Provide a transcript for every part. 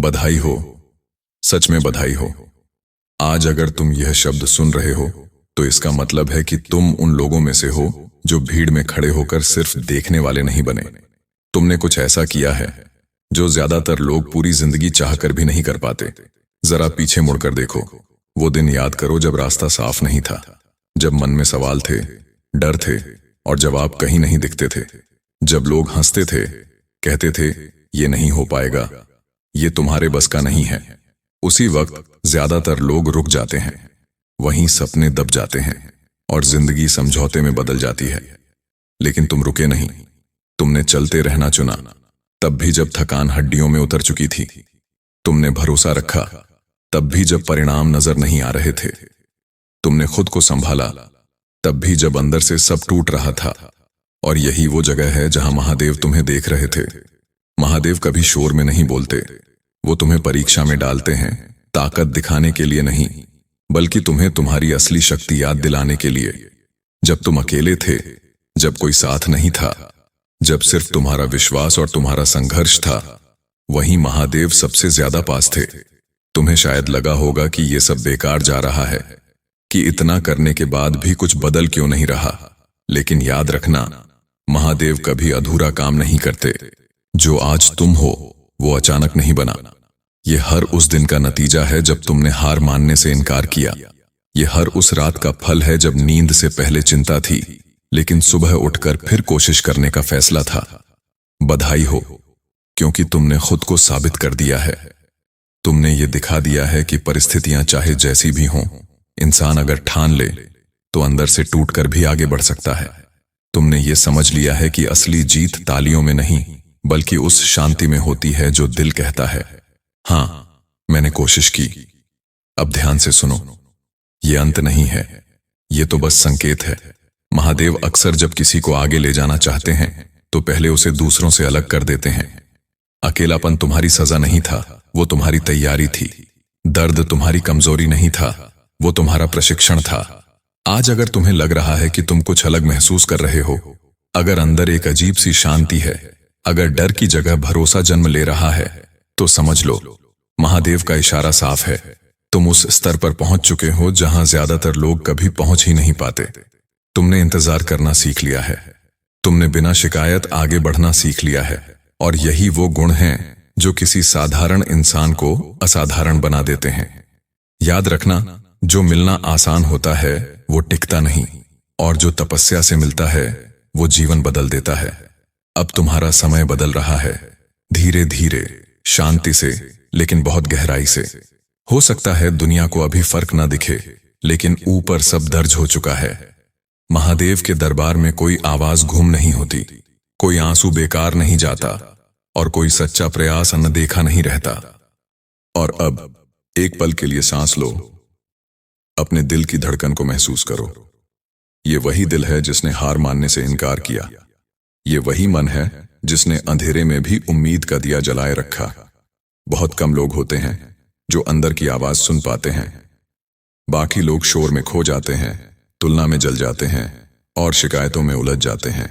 बधाई हो, सच में बधाई हो। आज अगर तुम यह शब्द सुन रहे हो तो इसका मतलब है कि तुम उन लोगों में से हो जो भीड़ में खड़े होकर सिर्फ देखने वाले नहीं बने। तुमने कुछ ऐसा किया है जो ज्यादातर लोग पूरी जिंदगी चाहकर भी नहीं कर पाते। जरा पीछे मुड़कर देखो, वो दिन याद करो जब रास्ता साफ नहीं था, जब मन में सवाल थे, डर थे और जवाब कहीं नहीं दिखते थे। जब लोग हंसते थे, कहते थे ये नहीं हो पाएगा, ये तुम्हारे बस का नहीं है। उसी वक्त ज्यादातर लोग रुक जाते हैं, वहीं सपने दब जाते हैं और जिंदगी समझौते में बदल जाती है। लेकिन तुम रुके नहीं, तुमने चलते रहना चुना, तब भी जब थकान हड्डियों में उतर चुकी थी। तुमने भरोसा रखा, तब भी जब परिणाम नजर नहीं आ रहे थे। तुमने खुद को संभाला, तब भी जब अंदर से सब टूट रहा था। और यही वो जगह है जहां महादेव तुम्हें देख रहे थे। महादेव कभी शोर में नहीं बोलते, वो तुम्हें परीक्षा में डालते हैं, ताकत दिखाने के लिए नहीं, बल्कि तुम्हें तुम्हारी असली शक्ति याद दिलाने के लिए। जब तुम अकेले थे, जब कोई साथ नहीं था, जब सिर्फ तुम्हारा विश्वास और तुम्हारा संघर्ष था, वहीं महादेव सबसे ज्यादा पास थे। तुम्हें शायद लगा होगा कि ये सब बेकार जा रहा है, कि इतना करने के बाद भी कुछ बदल क्यों नहीं रहा। लेकिन याद रखना, महादेव कभी अधूरा काम नहीं करते। जो आज तुम हो वो अचानक नहीं बना। ये हर उस दिन का नतीजा है जब तुमने हार मानने से इनकार किया। ये हर उस रात का फल है जब नींद से पहले चिंता थी, लेकिन सुबह उठकर फिर कोशिश करने का फैसला था। बधाई हो, क्योंकि तुमने खुद को साबित कर दिया है। तुमने ये दिखा दिया है कि परिस्थितियां चाहे जैसी भी हों, इंसान अगर ठान ले तो अंदर से टूटकर भी आगे बढ़ सकता है। तुमने ये समझ लिया है कि असली जीत तालियों में नहीं, बल्कि उस शांति में होती है जो दिल कहता है, हाँ मैंने कोशिश की। अब ध्यान से सुनो, ये अंत नहीं है, ये तो बस संकेत है। महादेव अक्सर जब किसी को आगे ले जाना चाहते हैं तो पहले उसे दूसरों से अलग कर देते हैं। अकेलापन तुम्हारी सजा नहीं था, वो तुम्हारी तैयारी थी। दर्द तुम्हारी कमजोरी नहीं था, वो तुम्हारा प्रशिक्षण था। आज अगर तुम्हें लग रहा है कि तुम कुछ अलग महसूस कर रहे हो, अगर अंदर एक अजीब सी शांति है, अगर डर की जगह भरोसा जन्म ले रहा है, तो समझ लो महादेव का इशारा साफ है। तुम उस स्तर पर पहुंच चुके हो जहां ज्यादातर लोग कभी पहुंच ही नहीं पाते। तुमने इंतजार करना सीख लिया है, तुमने बिना शिकायत आगे बढ़ना सीख लिया है। और यही वो गुण हैं जो किसी साधारण इंसान को असाधारण बना देते हैं। याद रखना, जो मिलना आसान होता है वो टिकता नहीं, और जो तपस्या से मिलता है वो जीवन बदल देता है। अब तुम्हारा समय बदल रहा है, धीरे धीरे, शांति से, लेकिन बहुत गहराई से। हो सकता है दुनिया को अभी फर्क ना दिखे, लेकिन ऊपर सब दर्ज हो चुका है। महादेव के दरबार में कोई आवाज घूम नहीं होती, कोई आंसू बेकार नहीं जाता, और कोई सच्चा प्रयास अनदेखा नहीं रहता। और अब एक पल के लिए सांस लो, अपने दिल की धड़कन को महसूस करो। ये वही दिल है जिसने हार मानने से इनकार किया। ये वही मन है जिसने अंधेरे में भी उम्मीद का दिया जलाए रखा। बहुत कम लोग होते हैं जो अंदर की आवाज सुन पाते हैं। बाकी लोग शोर में खो जाते हैं, तुलना में जल जाते हैं और शिकायतों में उलझ जाते हैं।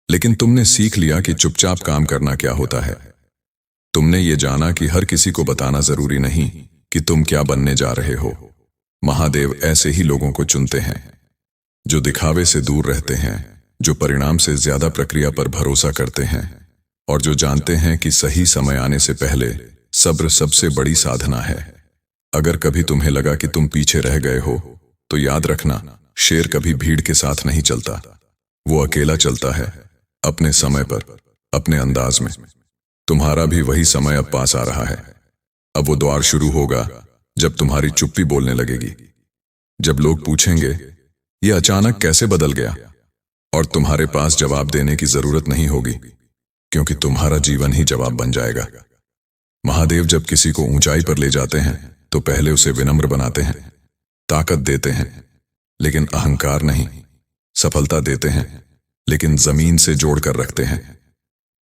लेकिन तुमने सीख लिया कि चुपचाप काम करना क्या होता है। तुमने ये जाना कि हर किसी को बताना जरूरी नहीं कि तुम क्या बनने जा रहे हो। महादेव ऐसे ही लोगों को चुनते हैं जो दिखावे से दूर रहते हैं, जो परिणाम से ज्यादा प्रक्रिया पर भरोसा करते हैं, और जो जानते हैं कि सही समय आने से पहले सब्र सबसे बड़ी साधना है। अगर कभी तुम्हें लगा कि तुम पीछे रह गए हो, तो याद रखना, शेर कभी भीड़ के साथ नहीं चलता, वो अकेला चलता है, अपने समय पर, अपने अंदाज में। तुम्हारा भी वही समय अब पास आ रहा है। अब वो द्वार शुरू होगा जब तुम्हारी चुप्पी बोलने लगेगी, जब लोग पूछेंगे ये अचानक कैसे बदल गया, और तुम्हारे पास जवाब देने की जरूरत नहीं होगी, क्योंकि तुम्हारा जीवन ही जवाब बन जाएगा। महादेव जब किसी को ऊंचाई पर ले जाते हैं तो पहले उसे विनम्र बनाते हैं, ताकत देते हैं लेकिन अहंकार नहीं, सफलता देते हैं लेकिन जमीन से जोड़कर रखते हैं।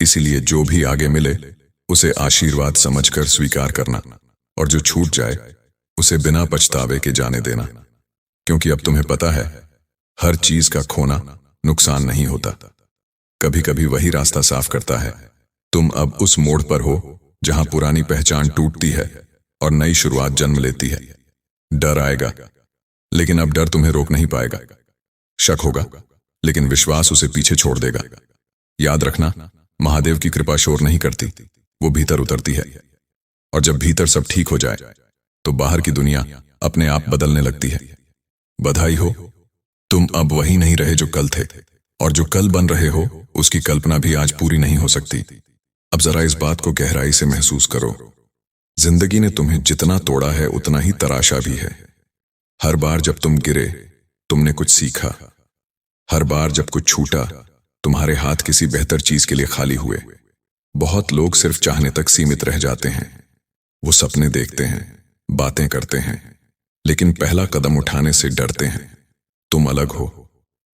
इसीलिए जो भी आगे मिले उसे आशीर्वाद समझकर स्वीकार करना, और जो छूट जाए उसे बिना पछतावे के जाने देना, क्योंकि अब तुम्हें पता है हर चीज का खोना नुकसान नहीं होता, कभी कभी वही रास्ता साफ करता है। तुम अब उस मोड़ पर हो जहां पुरानी पहचान टूटती है और नई शुरुआत जन्म लेती है। डर आएगा, लेकिन अब डर तुम्हें रोक नहीं पाएगा। शक होगा, लेकिन विश्वास उसे पीछे छोड़ देगा। याद रखना, महादेव की कृपा शोर नहीं करती, वो भीतर उतरती है। और जब भीतर सब ठीक हो जाए तो बाहर की दुनिया अपने आप बदलने लगती है। बधाई हो, तुम अब वही नहीं रहे जो कल थे, और जो कल बन रहे हो उसकी कल्पना भी आज पूरी नहीं हो सकती। अब जरा इस बात को गहराई से महसूस करो। जिंदगी ने तुम्हें जितना तोड़ा है उतना ही तराशा भी है। हर बार जब तुम गिरे तुमने कुछ सीखा। हर बार जब कुछ छूटा तुम्हारे हाथ किसी बेहतर चीज के लिए खाली हुए। बहुत लोग सिर्फ चाहने तक सीमित रह जाते हैं। वो सपने देखते हैं, बातें करते हैं, लेकिन पहला कदम उठाने से डरते हैं। तुम अलग हो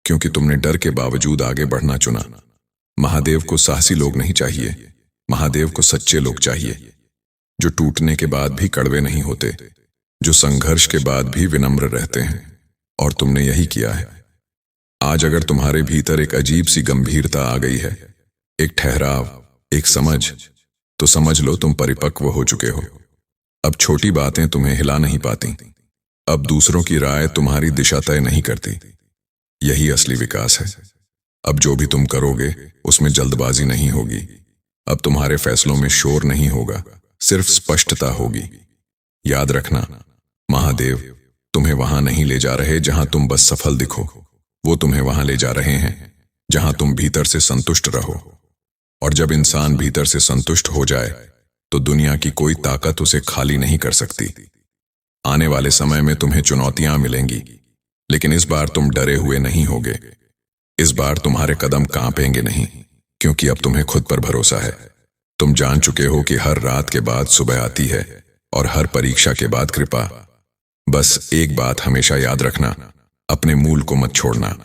क्योंकि तुमने डर के बावजूद आगे बढ़ना चुना। महादेव को साहसी लोग नहीं चाहिए, महादेव को सच्चे लोग चाहिए, जो टूटने के बाद भी कड़वे नहीं होते, जो संघर्ष के बाद भी विनम्र रहते हैं। और तुमने यही किया है। आज अगर तुम्हारे भीतर एक अजीब सी गंभीरता आ गई है, एक ठहराव, एक समझ, तो समझ लो तुम परिपक्व हो चुके हो। अब छोटी बातें तुम्हें हिला नहीं पाती। अब दूसरों की राय तुम्हारी दिशा तय नहीं करती। यही असली विकास है। अब जो भी तुम करोगे उसमें जल्दबाजी नहीं होगी। अब तुम्हारे फैसलों में शोर नहीं होगा, सिर्फ स्पष्टता होगी। याद रखना, महादेव तुम्हें वहां नहीं ले जा रहे जहां तुम बस सफल दिखो। वो तुम्हें वहां ले जा रहे हैं जहां तुम भीतर से संतुष्ट रहो। और जब इंसान भीतर से संतुष्ट हो जाए तो दुनिया की कोई ताकत उसे खाली नहीं कर सकती। आने वाले समय में तुम्हें चुनौतियां मिलेंगी, लेकिन इस बार तुम डरे हुए नहीं होगे। इस बार तुम्हारे कदम कांपेंगे नहीं, क्योंकि अब तुम्हें खुद पर भरोसा है। तुम जान चुके हो कि हर रात के बाद सुबह आती है और हर परीक्षा के बाद कृपा। बस एक बात हमेशा याद रखना, अपने मूल को मत छोड़ना।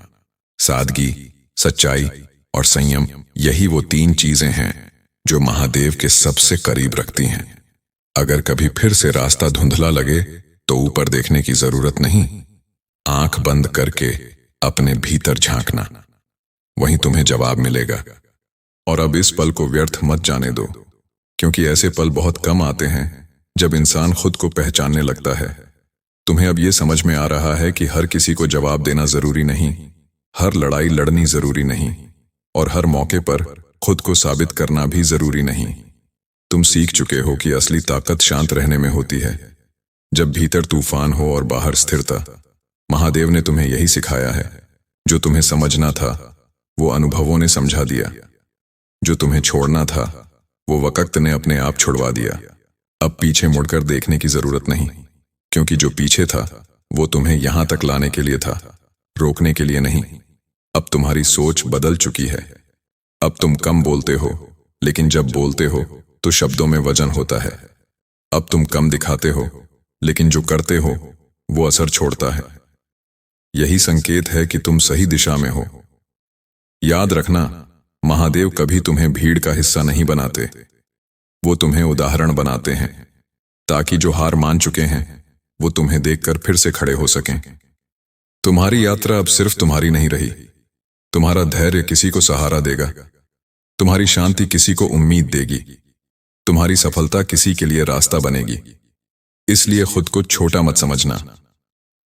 सादगी, सच्चाई और संयम, यही वो 3 चीजें हैं जो महादेव के सबसे करीब रखती हैं। अगर कभी फिर से रास्ता धुंधला लगे तो ऊपर देखने की जरूरत नहीं, आंख बंद करके अपने भीतर झांकना, वहीं तुम्हें जवाब मिलेगा। और अब इस पल को व्यर्थ मत जाने दो, क्योंकि ऐसे पल बहुत कम आते हैं जब इंसान खुद को पहचानने लगता है। तुम्हें अब ये समझ में आ रहा है कि हर किसी को जवाब देना जरूरी नहीं, हर लड़ाई लड़नी जरूरी नहीं, और हर मौके पर खुद को साबित करना भी जरूरी नहीं। तुम सीख चुके हो कि असली ताकत शांत रहने में होती है, जब भीतर तूफान हो और बाहर स्थिरता। महादेव ने तुम्हें यही सिखाया है। जो तुम्हें समझना था वो अनुभवों ने समझा दिया, जो तुम्हें छोड़ना था वो वक्त ने अपने आप छुड़वा दिया। अब पीछे मुड़कर देखने की जरूरत नहीं, क्योंकि जो पीछे था वो तुम्हें यहां तक लाने के लिए था, रोकने के लिए नहीं। अब तुम्हारी सोच बदल चुकी है। अब तुम कम बोलते हो, लेकिन जब बोलते हो तो शब्दों में वजन होता है। अब तुम कम दिखाते हो, लेकिन जो करते हो वो असर छोड़ता है। यही संकेत है कि तुम सही दिशा में हो। याद रखना, महादेव कभी तुम्हें भीड़ का हिस्सा नहीं बनाते, वो तुम्हें उदाहरण बनाते हैं, ताकि जो हार मान चुके हैं वो तुम्हें देखकर फिर से खड़े हो सकें। तुम्हारी यात्रा अब सिर्फ तुम्हारी नहीं रही। तुम्हारा धैर्य किसी को सहारा देगा, तुम्हारी शांति किसी को उम्मीद देगी, तुम्हारी सफलता किसी के लिए रास्ता बनेगी। इसलिए खुद को छोटा मत समझना।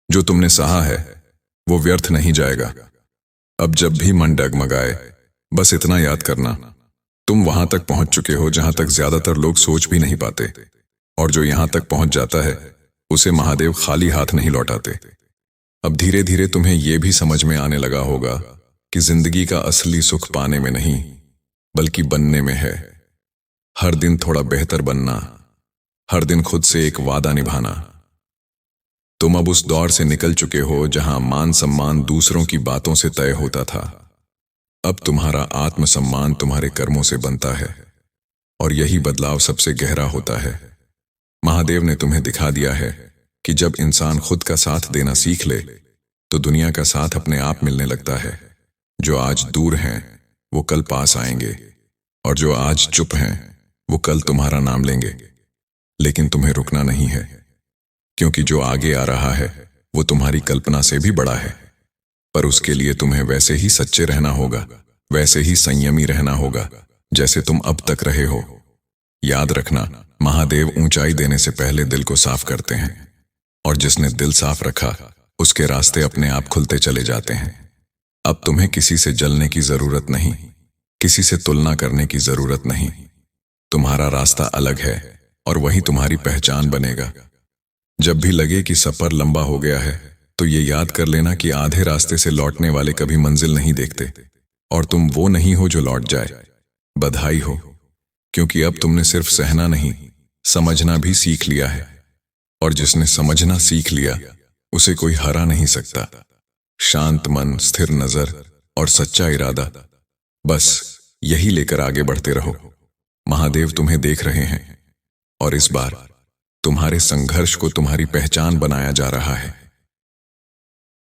जो तुमने सहा है वो व्यर्थ नहीं जाएगा। अब जब भी मन डगमगाए, बस इतना याद करना, तुम वहां तक पहुंच चुके हो जहां तक ज्यादातर लोग सोच भी नहीं पाते। और जो यहां तक पहुंच जाता है उसे महादेव खाली हाथ नहीं लौटाते। अब धीरे धीरे तुम्हें यह भी समझ में आने लगा होगा कि जिंदगी का असली सुख पाने में नहीं, बल्कि बनने में है। हर दिन थोड़ा बेहतर बनना, हर दिन खुद से एक वादा निभाना। तुम अब उस दौर से निकल चुके हो जहां मान सम्मान दूसरों की बातों से तय होता था। अब तुम्हारा आत्मसम्मान तुम्हारे कर्मों से बनता है, और यही बदलाव सबसे गहरा होता है। महादेव ने तुम्हें दिखा दिया है कि जब इंसान खुद का साथ देना सीख ले तो दुनिया का साथ अपने आप मिलने लगता है। जो आज दूर हैं वो कल पास आएंगे, और जो आज चुप हैं वो कल तुम्हारा नाम लेंगे। लेकिन तुम्हें रुकना नहीं है, क्योंकि जो आगे आ रहा है वो तुम्हारी कल्पना से भी बड़ा है। पर उसके लिए तुम्हें वैसे ही सच्चे रहना होगा, वैसे ही संयमी रहना होगा जैसे तुम अब तक रहे हो। याद रखना, महादेव ऊंचाई देने से पहले दिल को साफ करते हैं, और जिसने दिल साफ रखा उसके रास्ते अपने आप खुलते चले जाते हैं। अब तुम्हें किसी से जलने की जरूरत नहीं, किसी से तुलना करने की जरूरत नहीं। तुम्हारा रास्ता अलग है और वही तुम्हारी पहचान बनेगा। जब भी लगे कि सफर लंबा हो गया है तो ये याद कर लेना कि आधे रास्ते से लौटने वाले कभी मंजिल नहीं देखते, और तुम वो नहीं हो जो लौट जाए। बधाई हो, क्योंकि अब तुमने सिर्फ सहना नहीं, समझना भी सीख लिया है, और जिसने समझना सीख लिया उसे कोई हरा नहीं सकता। शांत मन, स्थिर नजर और सच्चा इरादा, बस यही लेकर आगे बढ़ते रहो। महादेव तुम्हें देख रहे हैं, और इस बार तुम्हारे संघर्ष को तुम्हारी पहचान बनाया जा रहा है।